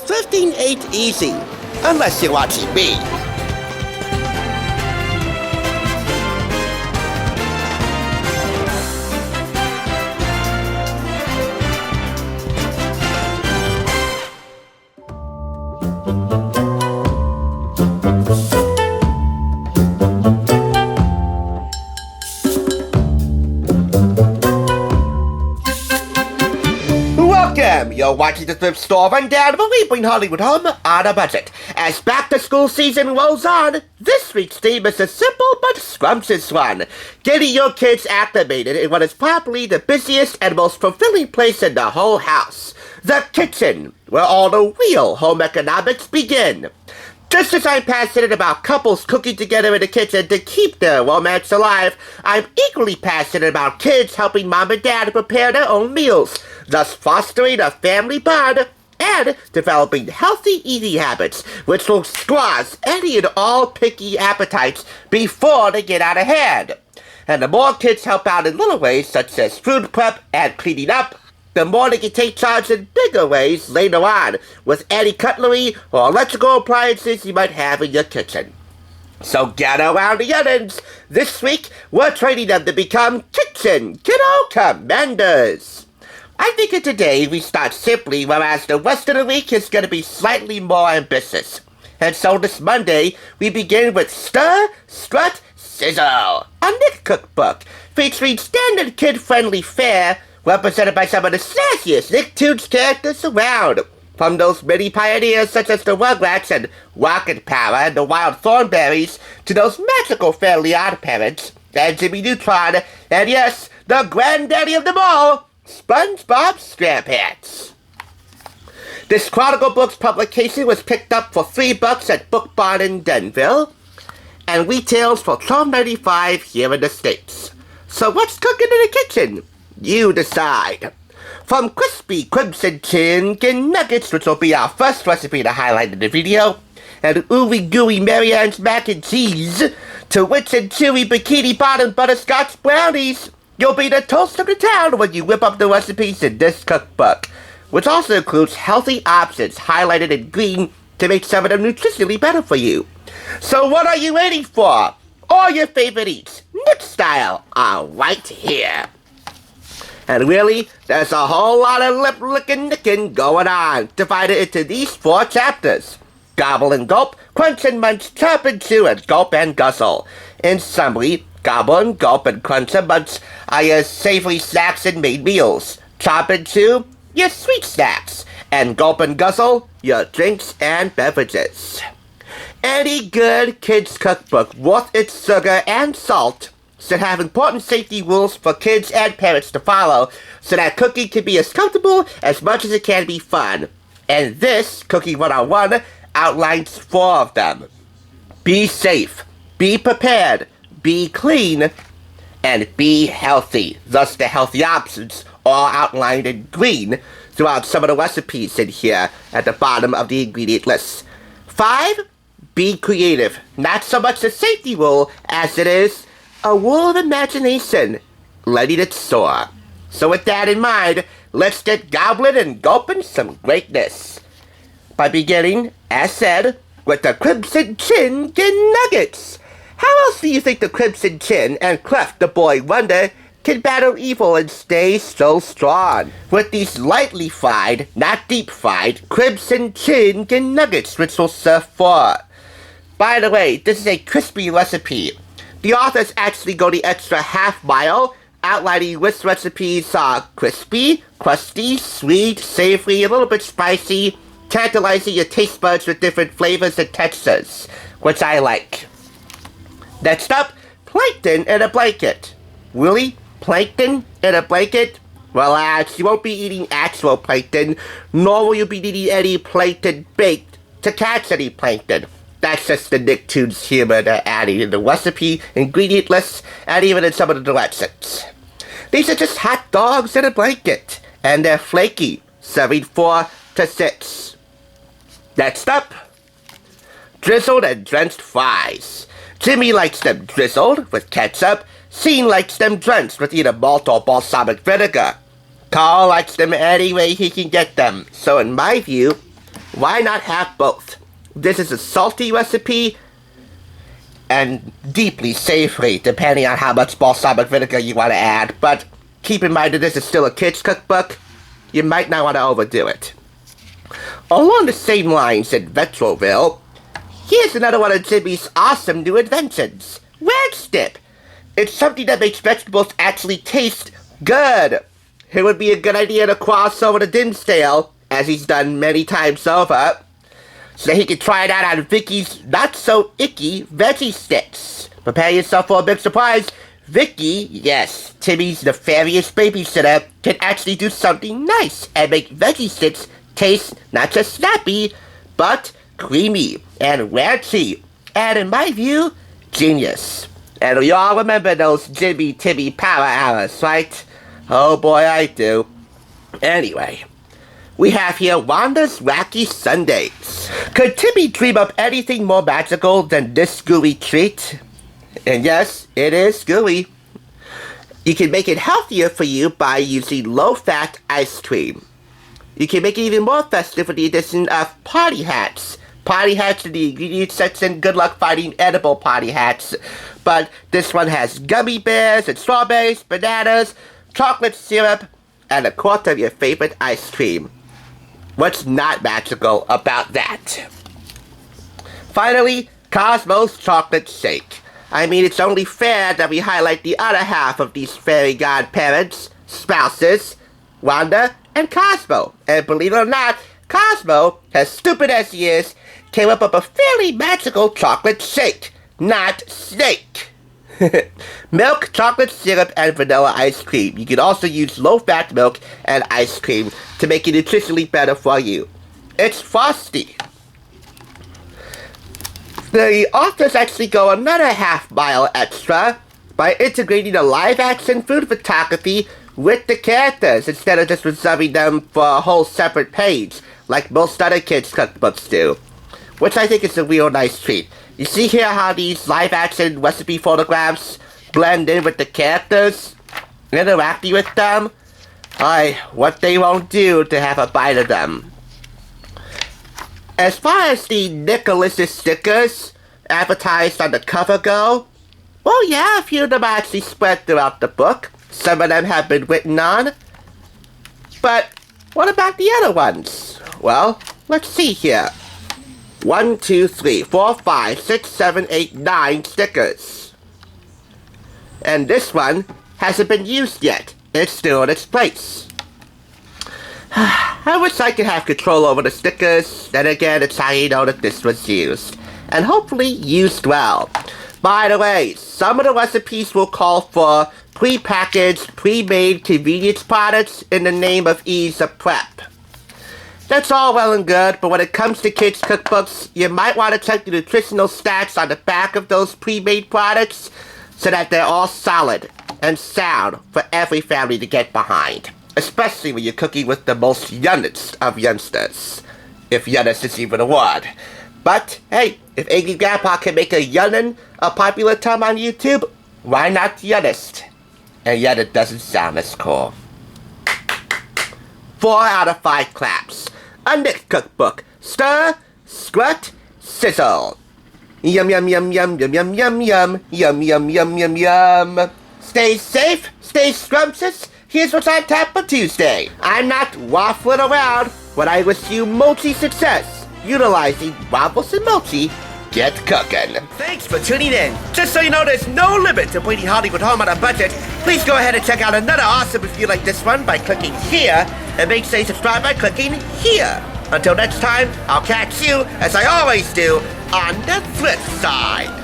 thrifting ain't easy, unless you're watching me. You're watching the Thrift Store Rundown, where we bring Hollywood home on a budget. As back-to-school season rolls on, this week's theme is a simple but scrumptious one. Getting your kids acclimated in what is probably the busiest and most fulfilling place in the whole house. The kitchen, where all the real home economics begin. Just as I'm passionate about couples cooking together in the kitchen to keep their romance alive, I'm equally passionate about kids helping mom and dad prepare their own meals, thus fostering a family bond and developing healthy eating habits, which will squash any and all picky appetites before they get out of hand. And the more kids help out in little ways such as food prep and cleaning up, the more they can take charge in bigger ways later on, with any cutlery or electrical appliances you might have in your kitchen. So gather around the onions. This week, we're training them to become Kitchen Kiddo Commanders. I figured today we start simply, whereas the rest of the week is going to be slightly more ambitious. And so this Monday, we begin with Stir, Squirt, Sizzle, a Nick cookbook featuring standard kid-friendly fare represented by some of the sassiest Nicktoons characters around. From those many pioneers such as the Rugrats and Rocket Power and the Wild Thornberries, to those magical Fairly Odd Parents, and Jimmy Neutron, and yes, the granddaddy of them all, SpongeBob SquarePants. This Chronicle Books publication was picked up for $3 at Book Barn in Denville, and retails for $12.95 here in the States. So what's cooking in the kitchen? You decide. From crispy crimson chicken nuggets, which will be our first recipe to highlight in the video, and ooey gooey Marianne's mac and cheese, to rich and chewy bikini bottom butterscotch brownies, you'll be the toast of the town when you whip up the recipes in this cookbook, which also includes healthy options highlighted in green to make some of them nutritionally better for you. So what are you waiting for? All your favorite eats, Nick style, are right here. And really, there's a whole lot of lip-licking nicking going on, divided into these 4 chapters. Gobble and gulp, crunch and munch, chop and chew, and gulp and guzzle. In summary, gobble and gulp and crunch and munch are your savory snacks and main meals. Chop and chew, your sweet snacks. And gulp and guzzle, your drinks and beverages. Any good kids' cookbook worth its sugar and salt should have important safety rules for kids and parents to follow so that cooking can be as comfortable as much as it can be fun. And this, Cooking 101, outlines 4 of them. Be safe, be prepared, be clean, and be healthy. Thus the healthy options are outlined in green throughout some of the recipes in here at the bottom of the ingredient list. 5, be creative. Not so much a safety rule as it is a rule of imagination, letting it soar. So with that in mind, let's get gobbling and gulping some greatness. By beginning, as said, with the Crimson Chin Nuggets. How else do you think the Crimson Chin and Clef the Boy Wonder can battle evil and stay so strong? With these lightly fried, not deep fried, Crimson Chin Nuggets, which will serve 4. By the way, this is a crispy recipe. The authors actually go the extra half mile, outlining which recipes are crispy, crusty, sweet, savory, a little bit spicy, tantalizing your taste buds with different flavors and textures, which I like. Next up, plankton in a blanket. Really? Plankton in a blanket? Relax, you won't be eating actual plankton, nor will you be eating any plankton baked to catch any plankton. That's just the Nicktoons humor they're adding in the recipe, ingredient lists, and even in some of the directions. These are just hot dogs in a blanket, and they're flaky, serving 4 to 6. Next up, drizzled and drenched fries. Jimmy likes them drizzled with ketchup. Sean likes them drenched with either malt or balsamic vinegar. Carl likes them any way he can get them. So in my view, Why not have both? This is a salty recipe and deeply savory, depending on how much balsamic vinegar you want to add. But keep in mind that this is still a kid's cookbook. You might not want to overdo it. Along the same lines in Retroville, here's another one of Jimmy's awesome new inventions. Wedge dip. It's something that makes vegetables actually taste good. It would be a good idea to cross over to Dinsdale, as he's done many times over, so that he can try it out on Vicky's not-so-icky veggie sticks. Prepare yourself for a big surprise. Vicky, yes, Timmy's nefarious babysitter, can actually do something nice and make veggie sticks taste not just snappy, but creamy and ranchy. And in my view, genius. And we all remember those Jimmy Timmy power hours, right? Oh boy, I do. Anyway, we have here Wanda's Wacky Sundays. Could Timmy dream up anything more magical than this gooey treat? And yes, it is gooey. You can make it healthier for you by using low-fat ice cream. You can make it even more festive with the addition of party hats. Party hats in the ingredients section. Good luck finding edible party hats. But this one has gummy bears and strawberries, bananas, chocolate syrup, and a quart of your favorite ice cream. What's not magical about that? Finally, Cosmo's Chocolate Shake. I mean, it's only fair that we highlight the other half of these fairy godparents, spouses, Wanda and Cosmo. And believe it or not, Cosmo, as stupid as he is, came up with a fairly magical chocolate shake, not snake. Milk, chocolate syrup, and vanilla ice cream. You can also use low-fat milk and ice cream to make it nutritionally better for you. It's frosty. The authors actually go another half-mile extra by integrating a live-action food photography with the characters instead of just reserving them for a whole separate page, like most other kids' cookbooks do, which I think is a real nice treat. You see here how these live-action recipe photographs blend in with the characters, interacting with them? What they won't do to have a bite of them. As far as the Nickelodeon stickers advertised on the cover go, well, yeah, a few of them are actually spread throughout the book. Some of them have been written on. But what about the other ones? Well, let's see here. 1, 2, 3, 4, 5, 6, 7, 8, 9 stickers. And this one hasn't been used yet. It's still in its place. I wish I could have control over the stickers. Then again, it's how you know that this was used. And hopefully used well. By the way, some of the recipes will call for pre-packaged, pre-made convenience products in the name of ease of prep. That's all well and good, but when it comes to kids' cookbooks, you might want to check the nutritional stats on the back of those pre-made products so that they're all solid and sound for every family to get behind. Especially when you're cooking with the most youngest of youngsters. If youngest is even a word. But, hey, if Angry Grandpa can make a youngin' a popular term on YouTube, why not youngest? And yet it doesn't sound as cool. 4 out of 5 claps. A Nick cookbook. Stir, squirt, sizzle. Yum yum yum yum yum yum yum yum yum yum yum yum yum. Stay safe, stay scrumptious. Here's what's on tap for Tuesday. I'm not waffling around, but I wish you multi success. Utilizing waffles and multi, get cooking. Thanks for tuning in. Just so you know, there's no limit to bringing Hollywood home on a budget. Please go ahead and check out another awesome review like this one by clicking here, and make sure you subscribe by clicking here. Until next time, I'll catch you, as I always do, on the flip side.